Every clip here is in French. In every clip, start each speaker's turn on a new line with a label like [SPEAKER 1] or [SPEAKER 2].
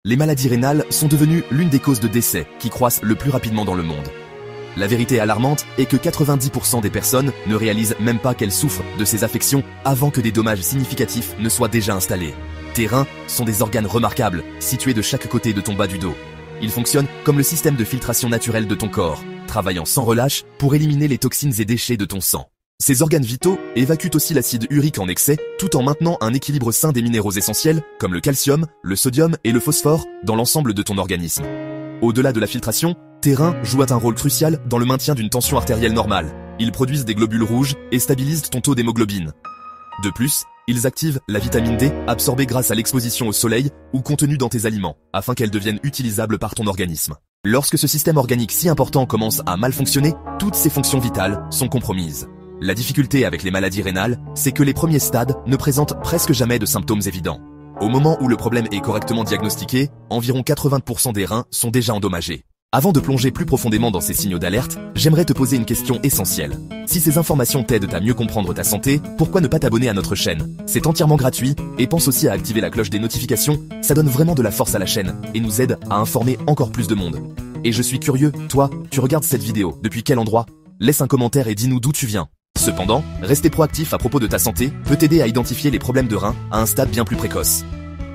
[SPEAKER 1] Les maladies rénales sont devenues l'une des causes de décès qui croissent le plus rapidement dans le monde. La vérité alarmante est que 90% des personnes ne réalisent même pas qu'elles souffrent de ces affections avant que des dommages significatifs ne soient déjà installés. Tes reins sont des organes remarquables, situés de chaque côté de ton bas du dos. Ils fonctionnent comme le système de filtration naturel de ton corps, travaillant sans relâche pour éliminer les toxines et déchets de ton sang. Ces organes vitaux évacuent aussi l'acide urique en excès, tout en maintenant un équilibre sain des minéraux essentiels, comme le calcium, le sodium et le phosphore, dans l'ensemble de ton organisme. Au-delà de la filtration, tes reins jouent un rôle crucial dans le maintien d'une tension artérielle normale. Ils produisent des globules rouges et stabilisent ton taux d'hémoglobine. De plus, ils activent la vitamine D absorbée grâce à l'exposition au soleil ou contenue dans tes aliments, afin qu'elle devienne utilisable par ton organisme. Lorsque ce système organique si important commence à mal fonctionner, toutes ses fonctions vitales sont compromises. La difficulté avec les maladies rénales, c'est que les premiers stades ne présentent presque jamais de symptômes évidents. Au moment où le problème est correctement diagnostiqué, environ 80% des reins sont déjà endommagés. Avant de plonger plus profondément dans ces signaux d'alerte, j'aimerais te poser une question essentielle. Si ces informations t'aident à mieux comprendre ta santé, pourquoi ne pas t'abonner à notre chaîne? C'est entièrement gratuit, et pense aussi à activer la cloche des notifications, ça donne vraiment de la force à la chaîne, et nous aide à informer encore plus de monde. Et je suis curieux, toi, tu regardes cette vidéo, depuis quel endroit? Laisse un commentaire et dis-nous d'où tu viens. Cependant, rester proactif à propos de ta santé peut t'aider à identifier les problèmes de reins à un stade bien plus précoce.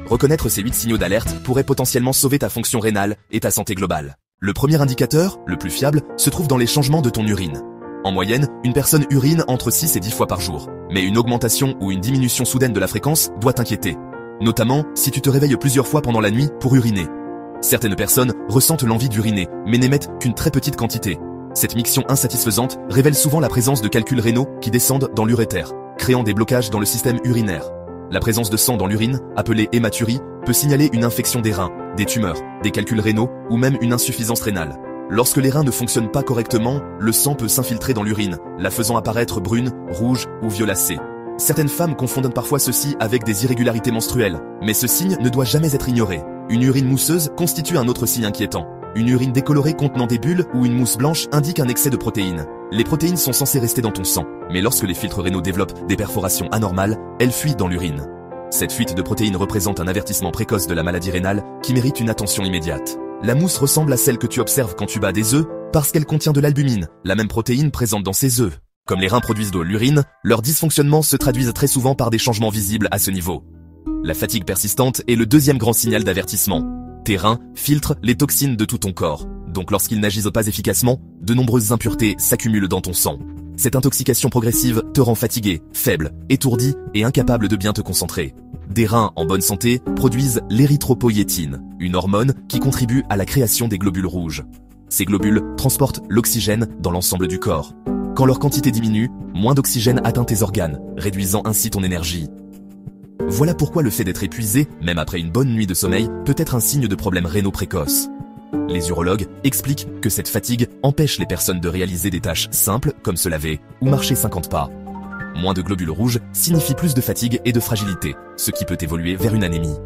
[SPEAKER 1] Reconnaître ces 8 signaux d'alerte pourrait potentiellement sauver ta fonction rénale et ta santé globale. Le premier indicateur, le plus fiable, se trouve dans les changements de ton urine. En moyenne, une personne urine entre 6 et 10 fois par jour. Mais une augmentation ou une diminution soudaine de la fréquence doit t'inquiéter. Notamment si tu te réveilles plusieurs fois pendant la nuit pour uriner. Certaines personnes ressentent l'envie d'uriner, mais n'émettent qu'une très petite quantité. Cette miction insatisfaisante révèle souvent la présence de calculs rénaux qui descendent dans l'urétère, créant des blocages dans le système urinaire. La présence de sang dans l'urine, appelée hématurie, peut signaler une infection des reins, des tumeurs, des calculs rénaux ou même une insuffisance rénale. Lorsque les reins ne fonctionnent pas correctement, le sang peut s'infiltrer dans l'urine, la faisant apparaître brune, rouge ou violacée. Certaines femmes confondent parfois ceci avec des irrégularités menstruelles, mais ce signe ne doit jamais être ignoré. Une urine mousseuse constitue un autre signe inquiétant. Une urine décolorée contenant des bulles ou une mousse blanche indique un excès de protéines. Les protéines sont censées rester dans ton sang, mais lorsque les filtres rénaux développent des perforations anormales, elles fuient dans l'urine. Cette fuite de protéines représente un avertissement précoce de la maladie rénale qui mérite une attention immédiate. La mousse ressemble à celle que tu observes quand tu bats des œufs parce qu'elle contient de l'albumine, la même protéine présente dans ces œufs. Comme les reins produisent de l'urine, leurs dysfonctionnements se traduisent très souvent par des changements visibles à ce niveau. La fatigue persistante est le deuxième grand signal d'avertissement. Tes reins filtrent les toxines de tout ton corps, donc lorsqu'ils n'agissent pas efficacement, de nombreuses impuretés s'accumulent dans ton sang. Cette intoxication progressive te rend fatigué, faible, étourdi et incapable de bien te concentrer. Des reins en bonne santé produisent l'érythropoïétine, une hormone qui contribue à la création des globules rouges. Ces globules transportent l'oxygène dans l'ensemble du corps. Quand leur quantité diminue, moins d'oxygène atteint tes organes, réduisant ainsi ton énergie. Voilà pourquoi le fait d'être épuisé, même après une bonne nuit de sommeil, peut être un signe de problèmes rénaux précoces. Les urologues expliquent que cette fatigue empêche les personnes de réaliser des tâches simples comme se laver ou marcher 50 pas. Moins de globules rouges signifie plus de fatigue et de fragilité, ce qui peut évoluer vers une anémie.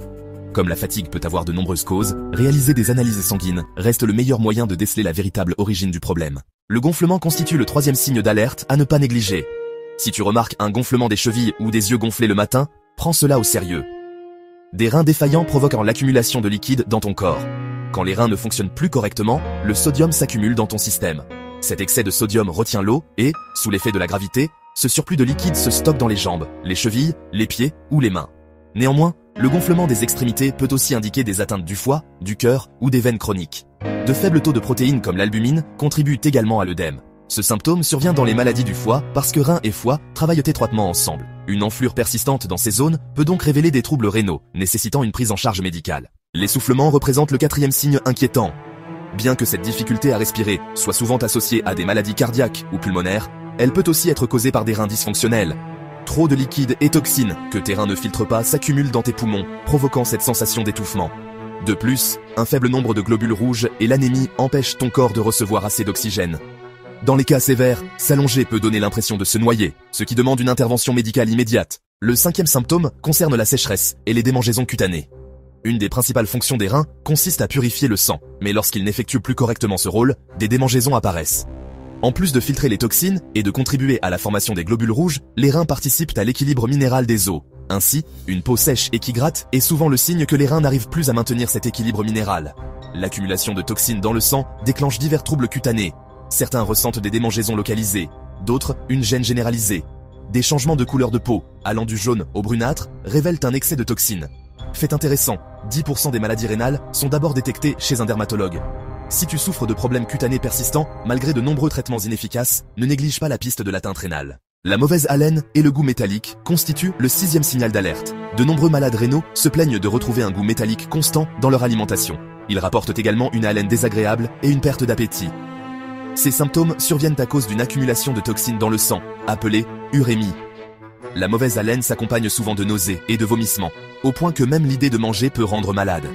[SPEAKER 1] Comme la fatigue peut avoir de nombreuses causes, réaliser des analyses sanguines reste le meilleur moyen de déceler la véritable origine du problème. Le gonflement constitue le troisième signe d'alerte à ne pas négliger. Si tu remarques un gonflement des chevilles ou des yeux gonflés le matin, prends cela au sérieux. Des reins défaillants provoquent l'accumulation de liquide dans ton corps. Quand les reins ne fonctionnent plus correctement, le sodium s'accumule dans ton système. Cet excès de sodium retient l'eau et, sous l'effet de la gravité, ce surplus de liquide se stocke dans les jambes, les chevilles, les pieds ou les mains. Néanmoins, le gonflement des extrémités peut aussi indiquer des atteintes du foie, du cœur ou des veines chroniques. De faibles taux de protéines comme l'albumine contribuent également à l'œdème. Ce symptôme survient dans les maladies du foie parce que reins et foie travaillent étroitement ensemble. Une enflure persistante dans ces zones peut donc révéler des troubles rénaux, nécessitant une prise en charge médicale. L'essoufflement représente le quatrième signe inquiétant. Bien que cette difficulté à respirer soit souvent associée à des maladies cardiaques ou pulmonaires, elle peut aussi être causée par des reins dysfonctionnels. Trop de liquide et toxines que tes reins ne filtrent pas s'accumulent dans tes poumons, provoquant cette sensation d'étouffement. De plus, un faible nombre de globules rouges et l'anémie empêchent ton corps de recevoir assez d'oxygène. Dans les cas sévères, s'allonger peut donner l'impression de se noyer, ce qui demande une intervention médicale immédiate. Le cinquième symptôme concerne la sécheresse et les démangeaisons cutanées. Une des principales fonctions des reins consiste à purifier le sang, mais lorsqu'ils n'effectuent plus correctement ce rôle, des démangeaisons apparaissent. En plus de filtrer les toxines et de contribuer à la formation des globules rouges, les reins participent à l'équilibre minéral des os. Ainsi, une peau sèche et qui gratte est souvent le signe que les reins n'arrivent plus à maintenir cet équilibre minéral. L'accumulation de toxines dans le sang déclenche divers troubles cutanés. Certains ressentent des démangeaisons localisées, d'autres une gêne généralisée. Des changements de couleur de peau, allant du jaune au brunâtre, révèlent un excès de toxines. Fait intéressant, 10% des maladies rénales sont d'abord détectées chez un dermatologue. Si tu souffres de problèmes cutanés persistants, malgré de nombreux traitements inefficaces, ne néglige pas la piste de l'atteinte rénale. La mauvaise haleine et le goût métallique constituent le 6e signal d'alerte. De nombreux malades rénaux se plaignent de retrouver un goût métallique constant dans leur alimentation. Ils rapportent également une haleine désagréable et une perte d'appétit. Ces symptômes surviennent à cause d'une accumulation de toxines dans le sang, appelée urémie. La mauvaise haleine s'accompagne souvent de nausées et de vomissements, au point que même l'idée de manger peut rendre malade.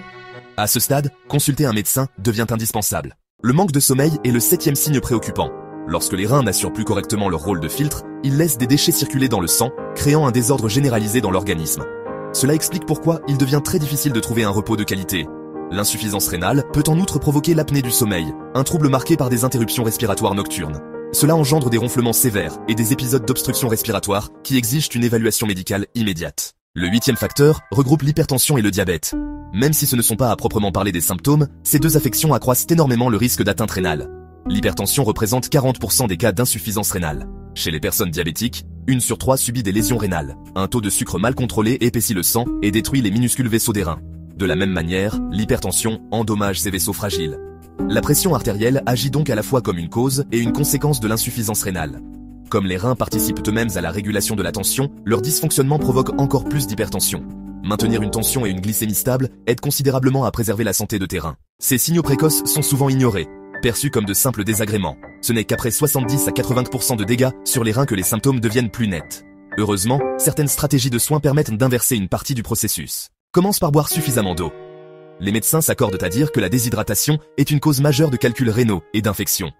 [SPEAKER 1] À ce stade, consulter un médecin devient indispensable. Le manque de sommeil est le 7e signe préoccupant. Lorsque les reins n'assurent plus correctement leur rôle de filtre, ils laissent des déchets circuler dans le sang, créant un désordre généralisé dans l'organisme. Cela explique pourquoi il devient très difficile de trouver un repos de qualité. L'insuffisance rénale peut en outre provoquer l'apnée du sommeil, un trouble marqué par des interruptions respiratoires nocturnes. Cela engendre des ronflements sévères et des épisodes d'obstruction respiratoire qui exigent une évaluation médicale immédiate. Le 8e facteur regroupe l'hypertension et le diabète. Même si ce ne sont pas à proprement parler des symptômes, ces deux affections accroissent énormément le risque d'atteinte rénale. L'hypertension représente 40% des cas d'insuffisance rénale. Chez les personnes diabétiques, 1 sur 3 subit des lésions rénales. Un taux de sucre mal contrôlé épaissit le sang et détruit les minuscules vaisseaux des reins. De la même manière, l'hypertension endommage ces vaisseaux fragiles. La pression artérielle agit donc à la fois comme une cause et une conséquence de l'insuffisance rénale. Comme les reins participent eux-mêmes à la régulation de la tension, leur dysfonctionnement provoque encore plus d'hypertension. Maintenir une tension et une glycémie stable aide considérablement à préserver la santé de tes reins. Ces signaux précoces sont souvent ignorés, perçus comme de simples désagréments. Ce n'est qu'après 70 à 80% de dégâts sur les reins que les symptômes deviennent plus nets. Heureusement, certaines stratégies de soins permettent d'inverser une partie du processus. Commence par boire suffisamment d'eau. Les médecins s'accordent à dire que la déshydratation est une cause majeure de calculs rénaux et d'infections.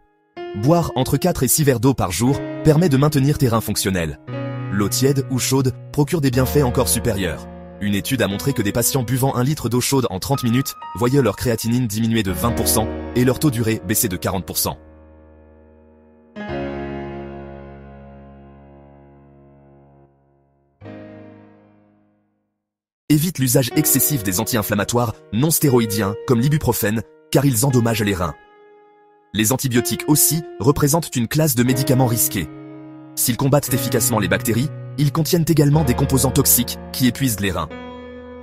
[SPEAKER 1] Boire entre 4 et 6 verres d'eau par jour permet de maintenir tes reins fonctionnels. L'eau tiède ou chaude procure des bienfaits encore supérieurs. Une étude a montré que des patients buvant 1 litre d'eau chaude en 30 minutes voyaient leur créatinine diminuer de 20% et leur taux d'urée baisser de 40%. Évite l'usage excessif des anti-inflammatoires non stéroïdiens comme l'ibuprofène, car ils endommagent les reins. Les antibiotiques aussi représentent une classe de médicaments risqués. S'ils combattent efficacement les bactéries, ils contiennent également des composants toxiques qui épuisent les reins.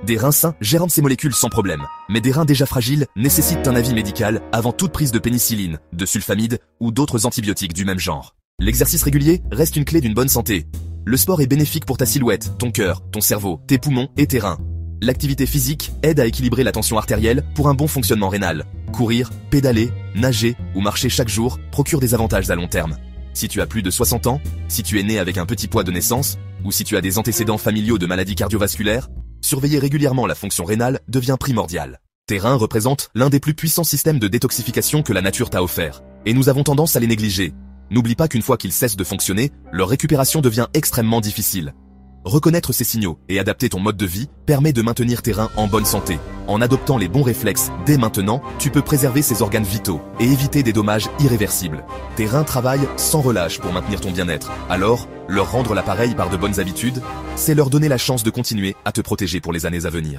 [SPEAKER 1] Des reins sains gèrent ces molécules sans problème, mais des reins déjà fragiles nécessitent un avis médical avant toute prise de pénicilline, de sulfamide ou d'autres antibiotiques du même genre. L'exercice régulier reste une clé d'une bonne santé. Le sport est bénéfique pour ta silhouette, ton cœur, ton cerveau, tes poumons et tes reins. L'activité physique aide à équilibrer la tension artérielle pour un bon fonctionnement rénal. Courir, pédaler, nager ou marcher chaque jour procure des avantages à long terme. Si tu as plus de 60 ans, si tu es né avec un petit poids de naissance, ou si tu as des antécédents familiaux de maladies cardiovasculaires, surveiller régulièrement la fonction rénale devient primordial. Tes reins représentent l'un des plus puissants systèmes de détoxification que la nature t'a offert, et nous avons tendance à les négliger. N'oublie pas qu'une fois qu'ils cessent de fonctionner, leur récupération devient extrêmement difficile. Reconnaître ces signaux et adapter ton mode de vie permet de maintenir tes reins en bonne santé. En adoptant les bons réflexes dès maintenant, tu peux préserver ces organes vitaux et éviter des dommages irréversibles. Tes reins travaillent sans relâche pour maintenir ton bien-être. Alors, leur rendre l'appareil par de bonnes habitudes, c'est leur donner la chance de continuer à te protéger pour les années à venir.